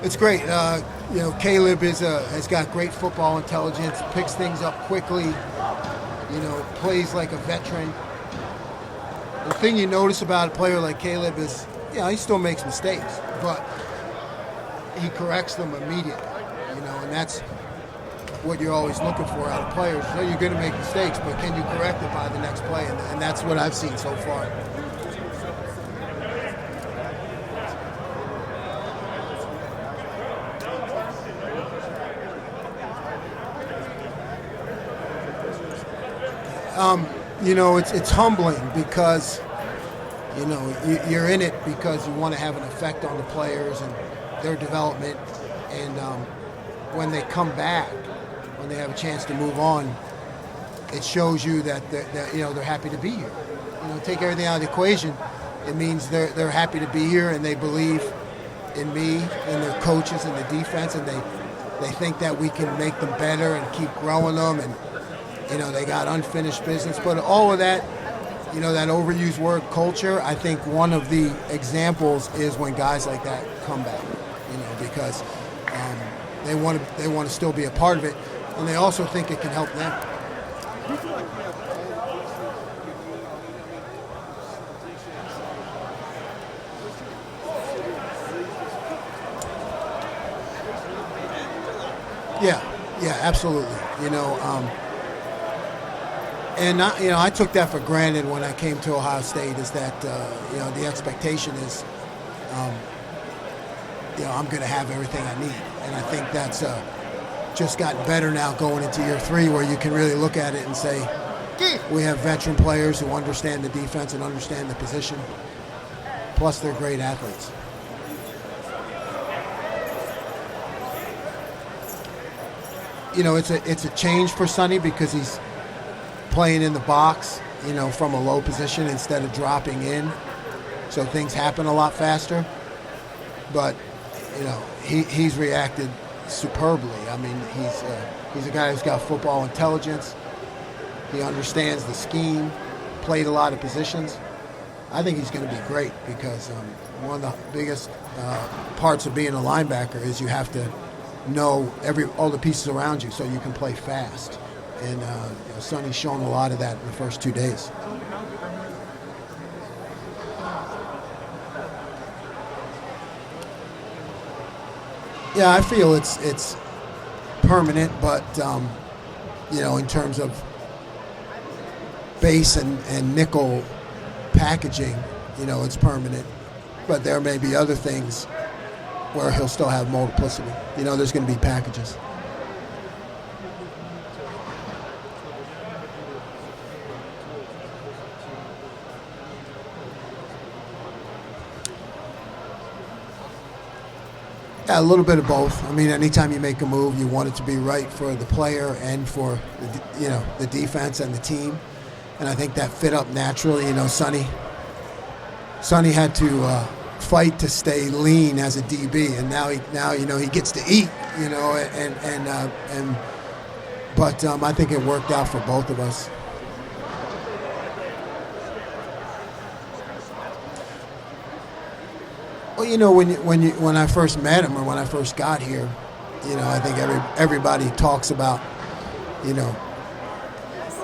It's great. Caleb has got great football intelligence, picks things up quickly, plays like a veteran. The thing you notice about a player like Caleb is, he still makes mistakes, but he corrects them immediately, and that's what you're always looking for out of players. So you're going to make mistakes, but can you correct it by the next play? And that's what I've seen so far. It's humbling because, you're in it because you want to have an effect on the players and their development. And when they come back, when they have a chance to move on, it shows you that they're happy to be here. Take everything out of the equation. It means they're happy to be here and they believe in me and their coaches and the defense, and they think that we can make them better and keep growing them, and they got unfinished business. But all of that, that overused word culture, I think one of the examples is when guys like that come back, because they want to still be a part of it, and they also think it can help them. Yeah, absolutely. And I took that for granted when I came to Ohio State. Is that the expectation is, I'm going to have everything I need, and I think that's just gotten better now going into year 3, where you can really look at it and say, we have veteran players who understand the defense and understand the position. Plus, they're great athletes. It's a change for Sonny because he's playing in the box, from a low position instead of dropping in. So things happen a lot faster. But, he's reacted superbly. I mean, he's a guy who's got football intelligence. He understands the scheme, played a lot of positions. I think he's going to be great because one of the biggest parts of being a linebacker is you have to know all the pieces around you so you can play fast. And Sonny's shown a lot of that in the first 2 days. Yeah, I feel it's permanent, but in terms of base and nickel packaging, it's permanent. But there may be other things where he'll still have multiplicity. There's going to be packages. Yeah, a little bit of both. I mean, anytime you make a move, you want it to be right for the player and for the defense and the team. And I think that fit up naturally. Sonny had to fight to stay lean as a DB, and now he gets to eat. But I think it worked out for both of us. Well, when I first met him or when I first got here, I think everybody talks about,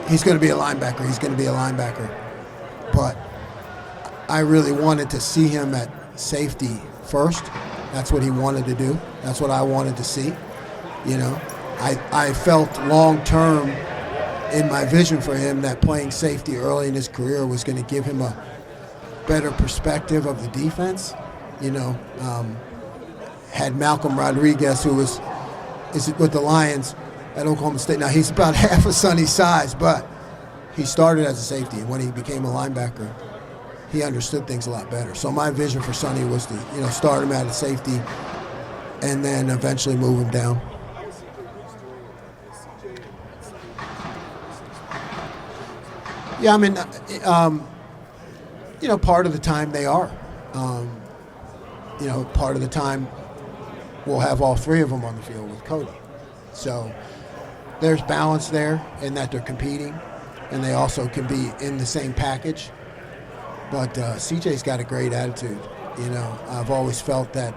he's going to be a linebacker. He's going to be a linebacker. But I really wanted to see him at safety first. That's what he wanted to do. That's what I wanted to see. I felt long term in my vision for him that playing safety early in his career was going to give him a better perspective of the defense. Had Malcolm Rodriguez, who is with the Lions at Oklahoma State. Now, he's about half of Sonny's size, but he started as a safety, and when he became a linebacker, he understood things a lot better. So my vision for Sonny was to, start him at a safety and then eventually move him down. Yeah, I mean, part of the time they are. Part of the time we'll have all 3 of them on the field with Cody. So there's balance there in that they're competing, and they also can be in the same package. But CJ's got a great attitude. I've always felt that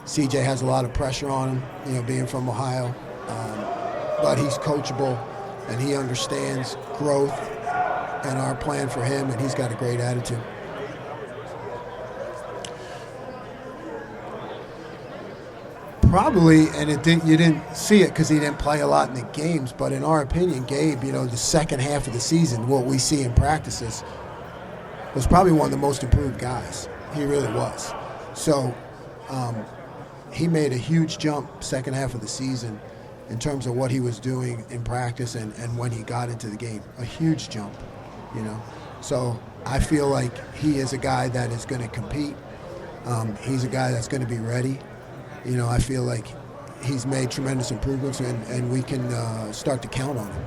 CJ has a lot of pressure on him, being from Ohio, but he's coachable and he understands growth and our plan for him, and he's got a great attitude. Probably, and you didn't see it because he didn't play a lot in the games, but in our opinion, Gabe, the second half of the season, what we see in practices, was probably one of the most improved guys. He really was. So he made a huge jump second half of the season in terms of what he was doing in practice and when he got into the game. A huge jump, So I feel like he is a guy that is going to compete. He's a guy that's going to be ready. I feel like he's made tremendous improvements, and we can start to count on him.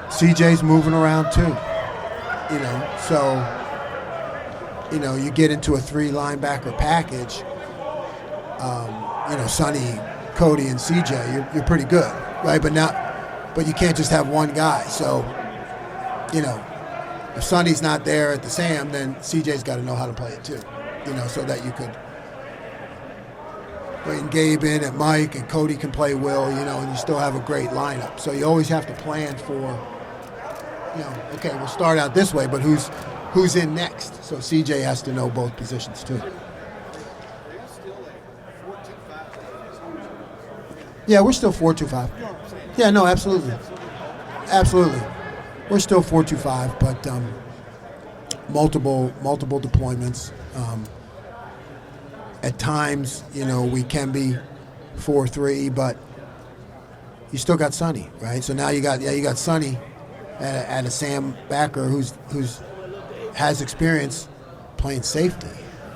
CJ's moving around too, so, you get into a 3 linebacker package, Sonny, Cody, and CJ, you're pretty good, right? But you can't just have one guy. So, if Sonny's not there at the Sam, then CJ's got to know how to play it too, so that you could bring Gabe in at Mike and Cody can play Will, and you still have a great lineup. So you always have to plan for, okay, we'll start out this way, but who's in next? So CJ has to know both positions too. Yeah, we're still 4-2-5. Yeah, no, absolutely. Absolutely. We're still 4-2-5, but multiple deployments. At times, we can be 4-3, but you still got Sonny, right? So now you got Sonny at a Sam backer who's has experience playing safety.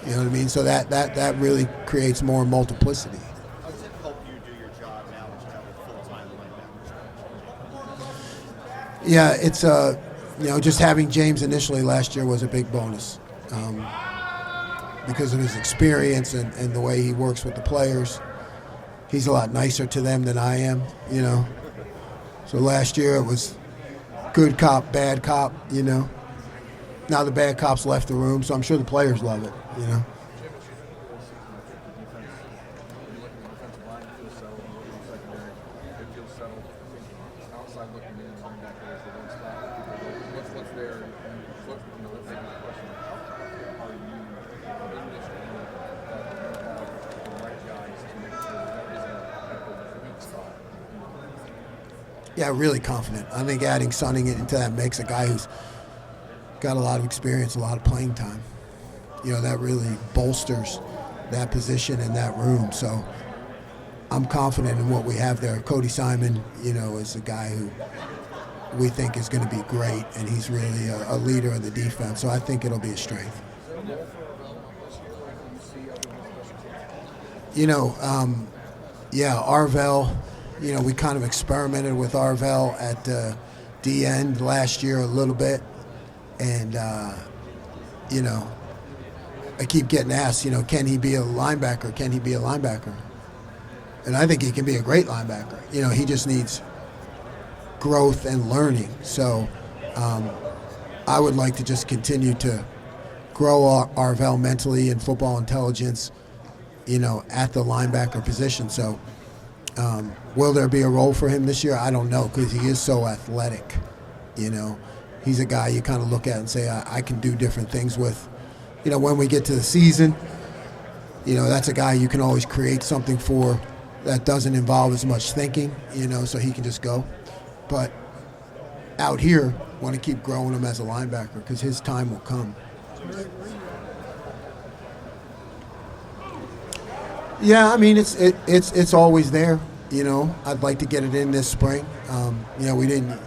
You know what I mean? So that really creates more multiplicity. How does it help you do your job now that you have a full-time linebacker? Yeah, it's just having James initially last year was a big bonus because of his experience and the way he works with the players. He's a lot nicer to them than I am, So last year it was good cop, bad cop, Now the bad cops left the room, so I'm sure the players love it, Yeah, really confident. I think adding Sonny into that mix, a guy who's got a lot of experience, a lot of playing time, that really bolsters that position in that room. So I'm confident in what we have there. Cody Simon, is a guy who we think is going to be great, and he's really a leader of the defense. So I think it'll be a strength. Arvell. We kind of experimented with Arvell at the end last year a little bit. And, I keep getting asked, can he be a linebacker? Can he be a linebacker? And I think he can be a great linebacker. He just needs growth and learning. So I would like to just continue to grow Arvell mentally and football intelligence, at the linebacker position. So will there be a role for him this year? I don't know, because he is so athletic, He's a guy you kind of look at and say, I can do different things with. When we get to the season, that's a guy you can always create something for that doesn't involve as much thinking, so he can just go. But out here, want to keep growing him as a linebacker because his time will come. Yeah, I mean, it's always there, I'd like to get it in this spring. We didn't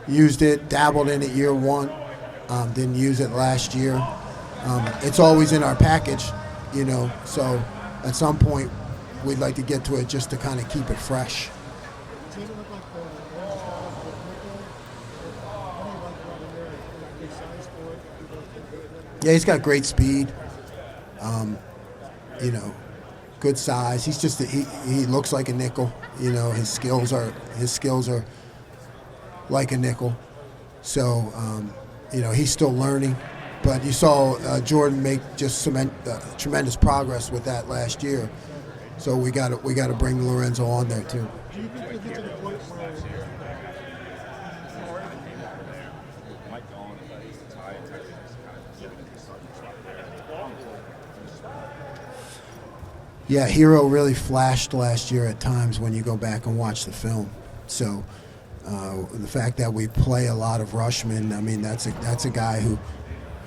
used it, dabbled in it year one, didn't use it last year. It's always in our package, so at some point we'd like to get to it just to kind of keep it fresh. Yeah, he's got great speed, good size. He's just he looks like a nickel, his skills are like a nickel. So, he's still learning, but you saw Jordan make just tremendous progress with that last year. So we got to bring Lorenzo on there too. Do you think we'll get to the point where Yeah, Hero really flashed last year at times when you go back and watch the film. So the fact that we play a lot of Rushman, I mean, that's a guy who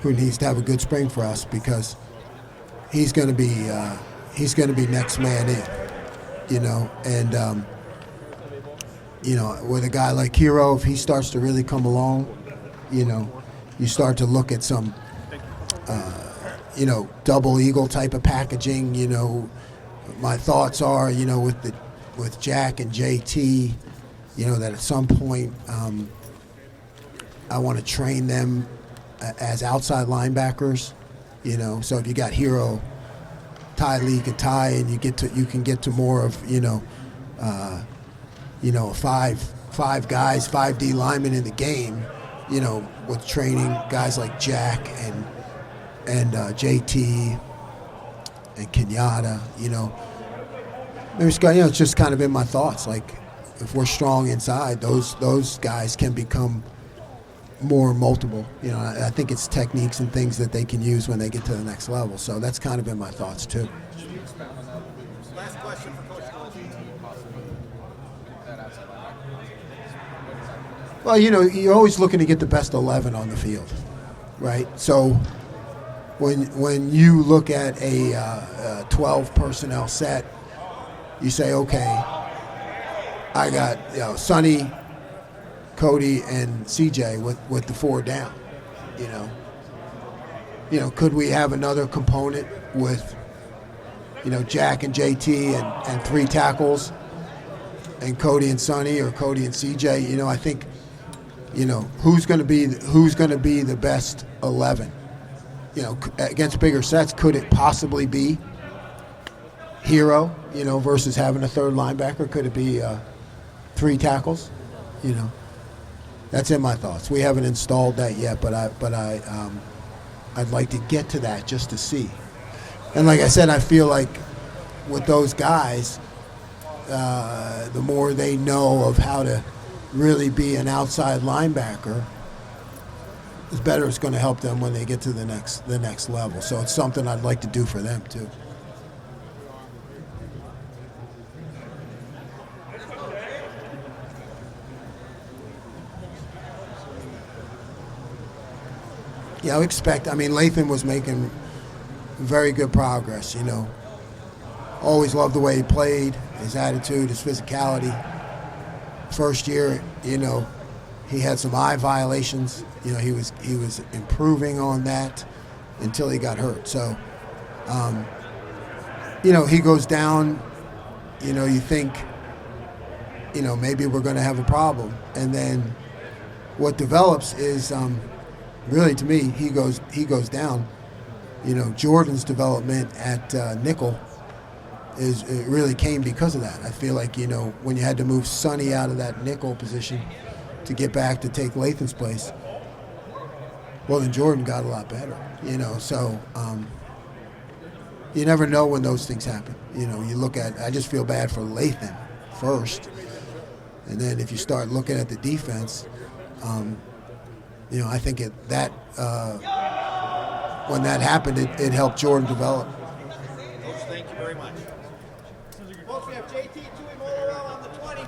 needs to have a good spring for us, because he's going to be next man in, you know. And you know, with a guy like Hero, if he starts to really come along, you know, you start to look at some you know, double eagle type of packaging. You know, my thoughts are, you know, with Jack and JT, you know, that at some point I want to train them as outside linebackers. You know, so if you got Hero, Ty Leak and Ty, and you can get to more of, you know, five guys, 5D linemen in the game, you know, with training guys like Jack and JT and Kenyatta, you know. It's just kind of in my thoughts. Like, if we're strong inside, those guys can become more multiple. You know, I think it's techniques and things that they can use when they get to the next level. So that's kind of in my thoughts too. Last question for Coach Knowles. Well, you know, you're always looking to get the best 11 on the field, right? So when you look at a 12 personnel set, you say, okay, I got, you know, Sonny, Cody, and CJ with the 4 down. You know, could we have another component with, you know, Jack and JT and 3 tackles, and Cody and Sonny, or Cody and CJ? You know, I think, you know, who's going to be the best 11? You know, against bigger sets, could it possibly be Hero, you know, versus having a third linebacker? Could it be 3 tackles? You know, that's in my thoughts. We haven't installed that yet, but I'd like to get to that just to see. And like I said, I feel like with those guys, the more they know of how to really be an outside linebacker, the better it's going to help them when they get to the next level. So it's something I'd like to do for them too. Yeah, I mean, Lathan was making very good progress, you know. Always loved the way he played, his attitude, his physicality. First year, you know, he had some eye violations. You know, he was improving on that until he got hurt. So, you know, he goes down, you know, you think, you know, maybe we're going to have a problem. And then what develops is, really, to me, he goes down. You know, Jordan's development at nickel it really came because of that. I feel like, you know, when you had to move Sonny out of that nickel position to get back to take Lathan's place, well, then Jordan got a lot better. You know, so you never know when those things happen. You know, you look at, I just feel bad for Lathan first, and then if you start looking at the defense, you know, I think when that happened, it helped Jordan develop. Coach, thank you very much. Folks, we have JT Tuimoloau on the 20.